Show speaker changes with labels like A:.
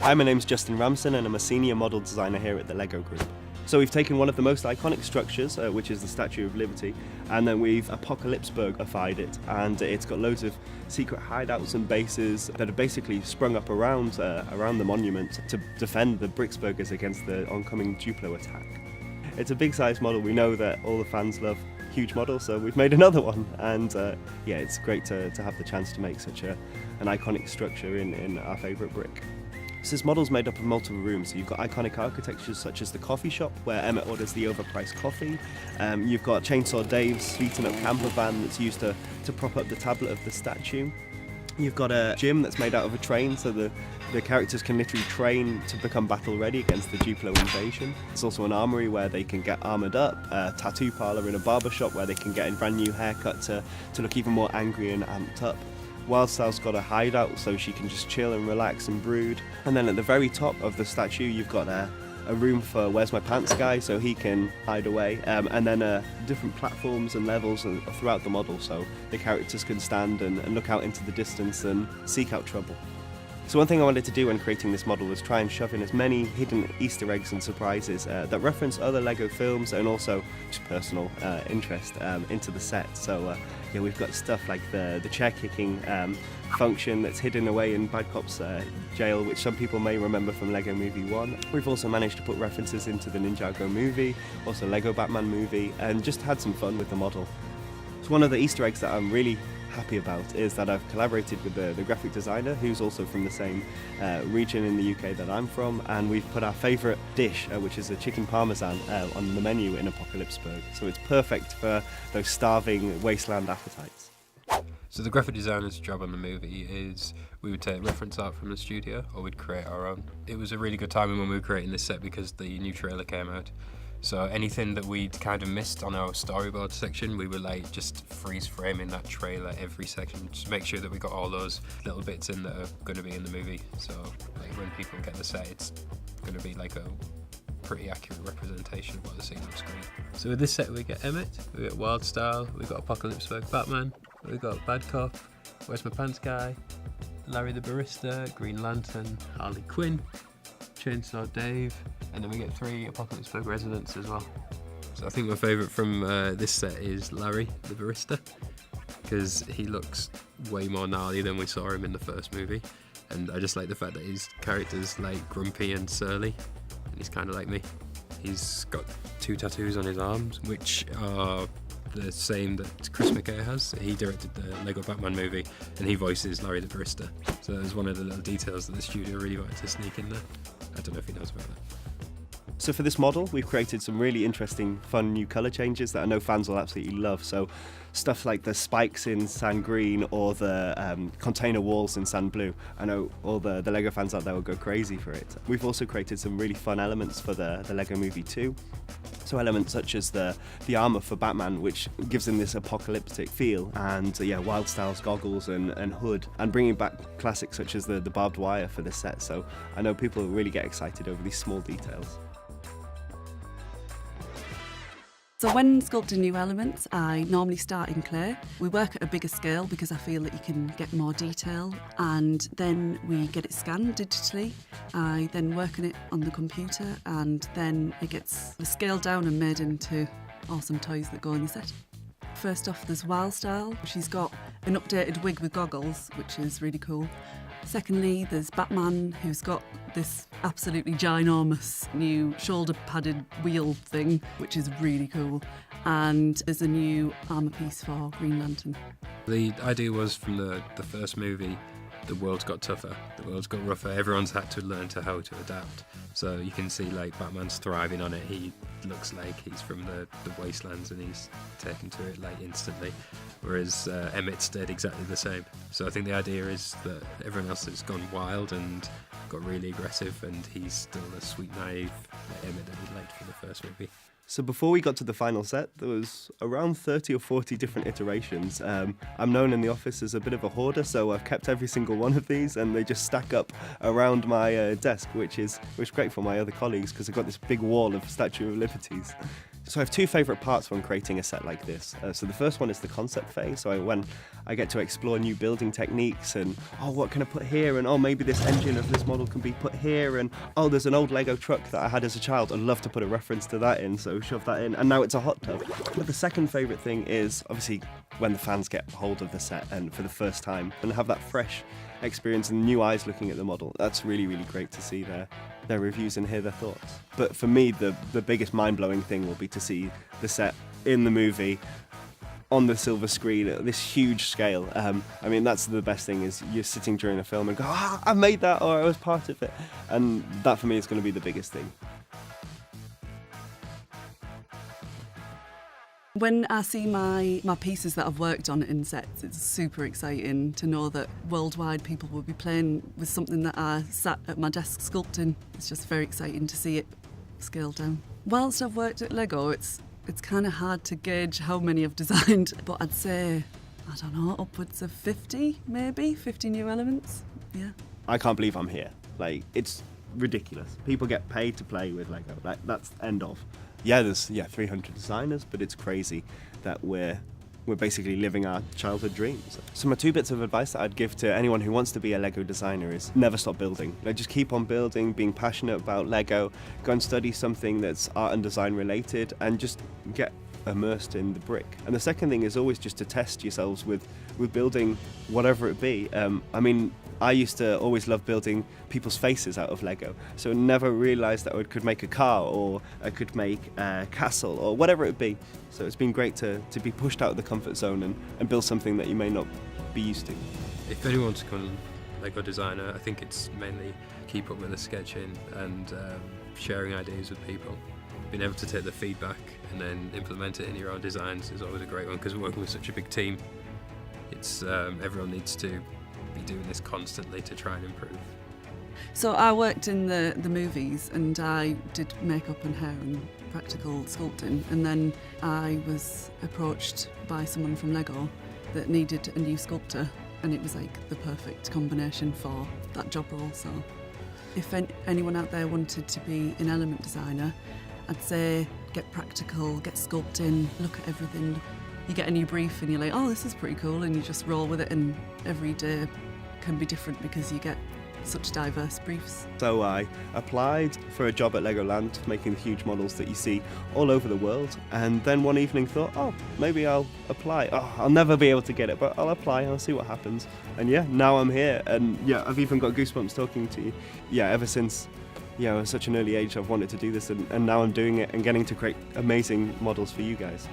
A: Hi, my name's Justin Ramson and I'm a senior model designer here at the LEGO Group. So we've taken one of the most iconic structures, which is the Statue of Liberty, and then we've Apocalypseburg-ified it, and it's got loads of secret hideouts and bases that are basically sprung up around the monument to defend the Bricksburgers against the oncoming Duplo attack. It's a big size model. We know that all the fans love huge models, so we've made another one, and yeah, it's great to have the chance to make such an iconic structure in our favourite brick. So this model's made up of multiple rooms. So you've got iconic architectures such as the coffee shop, where Emmet orders the overpriced coffee. You've got Chainsaw Dave's beaten up camper van that's used to prop up the tablet of the statue. You've got a gym that's made out of a train, so the characters can literally train to become battle ready against the Duplo invasion. There's also an armory where they can get armoured up, a tattoo parlour and a barber shop where they can get a brand new haircut to look even more angry and amped up. Wildstyle's got a hideout so she can just chill and relax and brood. And then at the very top of the statue you've got a room for Where's My Pants guy, so he can hide away. And then different platforms and levels throughout the model so the characters can stand and look out into the distance and seek out trouble. So one thing I wanted to do when creating this model was try and shove in as many hidden Easter eggs and surprises that reference other LEGO films and also just personal interest into the set. So yeah, we've got stuff like the chair kicking function that's hidden away in Bad Cop's jail, which some people may remember from LEGO Movie 1. We've also managed to put references into the Ninjago movie, also LEGO Batman movie, and just had some fun with the model. So one of the Easter eggs that I'm really happy about is that I've collaborated with the graphic designer, who's also from the same region in the UK that I'm from, and we've put our favourite dish, which is a chicken parmesan, on the menu in Apocalypseburg. So it's perfect for those starving wasteland appetites.
B: So the graphic designer's job on the movie is we would take reference art from the studio or we'd create our own. It was a really good time when we were creating this set because the new trailer came out. So anything that we'd kind of missed on our storyboard section, we were like just freeze framing that trailer every section, just make sure that we got all those little bits in that are going to be in the movie. So like when people get the set, it's going to be like a pretty accurate representation of what they're seeing on screen. So with this set we get Emmet, we get Wildstyle, we got Apocalypseburg Batman, we got Bad Cop, Where's My Pants guy, Larry the Barista, Green Lantern, Harley Quinn, Chainsaw Dave, and then we get 3 Apocalypseburg residents as well. So I think my favourite from this set is Larry the Barista, because he looks way more gnarly than we saw him in the first movie, and I just like the fact that his character's like grumpy and surly, and he's kind of like me. He's got 2 tattoos on his arms, which are the same that Chris McKay has. He directed the Lego Batman movie and he voices Larry the Barista. So there's one of the little details that the studio really wanted to sneak in there. I don't know if he knows about that.
A: So for this model, we've created some really interesting, fun new colour changes that I know fans will absolutely love. So stuff like the spikes in sand green or the container walls in sand blue. I know all the LEGO fans out there will go crazy for it. We've also created some really fun elements for the LEGO Movie 2. So elements such as the armour for Batman, which gives him this apocalyptic feel, and yeah, Wildstyle's goggles and hood, and bringing back classics such as the barbed wire for the set. So I know people really get excited over these small details.
C: So when sculpting new elements, I normally start in clay. We work at a bigger scale because I feel that you can get more detail, and then we get it scanned digitally. I then work on it on the computer, and then it gets scaled down and made into awesome toys that go in the set. First off, there's Wildstyle. She's got an updated wig with goggles, which is really cool. Secondly, there's Batman, who's got this absolutely ginormous new shoulder-padded wheel thing, which is really cool. And there's a new armour piece for Green Lantern.
B: The idea was from the first movie, the world's got tougher, the world's got rougher, everyone's had to learn how to adapt. So you can see like Batman's thriving on it. He looks like he's from the wastelands and he's taken to it like instantly, whereas Emmet stayed exactly the same. So I think the idea is that everyone else has gone wild and got really aggressive, and he's still a sweet, naive like Emmet that we liked from the first movie.
A: So before we got to the final set, there was around 30 or 40 different iterations. I'm known in the office as a bit of a hoarder, so I've kept every single one of these, and they just stack up around my desk, which is great for my other colleagues because I've got this big wall of Statue of Liberties. So I have two favourite parts when creating a set like this. So the first one is the concept phase, so when I get to explore new building techniques and, oh, what can I put here? And, oh, maybe this engine of this model can be put here. And, oh, there's an old Lego truck that I had as a child. I'd love to put a reference to that in, so shove that in. And now it's a hot tub. But the second favourite thing is, obviously, when the fans get hold of the set and for the first time and have that fresh experience and new eyes looking at the model. That's really, really great to see their reviews and hear their thoughts. But for me, the biggest mind-blowing thing will be to see the set in the movie on the silver screen at this huge scale. I mean, that's the best thing, is you're sitting during a film and go, ah, I made that, or I was part of it. And that for me is going to be the biggest thing.
C: When I see my pieces that I've worked on in sets, it's super exciting to know that worldwide people will be playing with something that I sat at my desk sculpting. It's just very exciting to see it scaled down. Whilst I've worked at Lego, it's kind of hard to gauge how many I've designed, but I'd say, I don't know, upwards of 50 maybe, 50 new elements, yeah.
A: I can't believe I'm here. Like, it's ridiculous. People get paid to play with Lego. Like, that's end of. Yeah, there's 300 designers, but it's crazy that we're basically living our childhood dreams. So my two bits of advice that I'd give to anyone who wants to be a Lego designer is never stop building. Like, just keep on building, being passionate about Lego, go and study something that's art and design related, and just get immersed in the brick. And the second thing is always just to test yourselves with building whatever it be. I mean, I used to always love building people's faces out of Lego, so never realised that I could make a car, or I could make a castle, or whatever it be. So it's been great to be pushed out of the comfort zone and build something that you may not be used to.
B: If anyone wants to become a Lego designer, I think it's mainly keep up with the sketching and sharing ideas with people. Being able to take the feedback and then implement it in your own designs is always a great one, because we're working with such a big team. It's everyone needs to be doing this constantly to try and improve.
C: So I worked in the movies, and I did makeup and hair and practical sculpting, and then I was approached by someone from Lego that needed a new sculptor, and it was like the perfect combination for that job role. So if anyone out there wanted to be an element designer, I'd say get practical, get sculpting, look at everything. You get a new brief and you're like, oh, this is pretty cool, and you just roll with it, and every day can be different because you get such diverse briefs.
A: So I applied for a job at Legoland, making the huge models that you see all over the world, and then one evening thought, oh, maybe I'll apply. Oh, I'll never be able to get it, but I'll apply and I'll see what happens. And yeah, now I'm here, and yeah, I've even got goosebumps talking to you. Yeah, ever since at such an early age I've wanted to do this, and now I'm doing it and getting to create amazing models for you guys.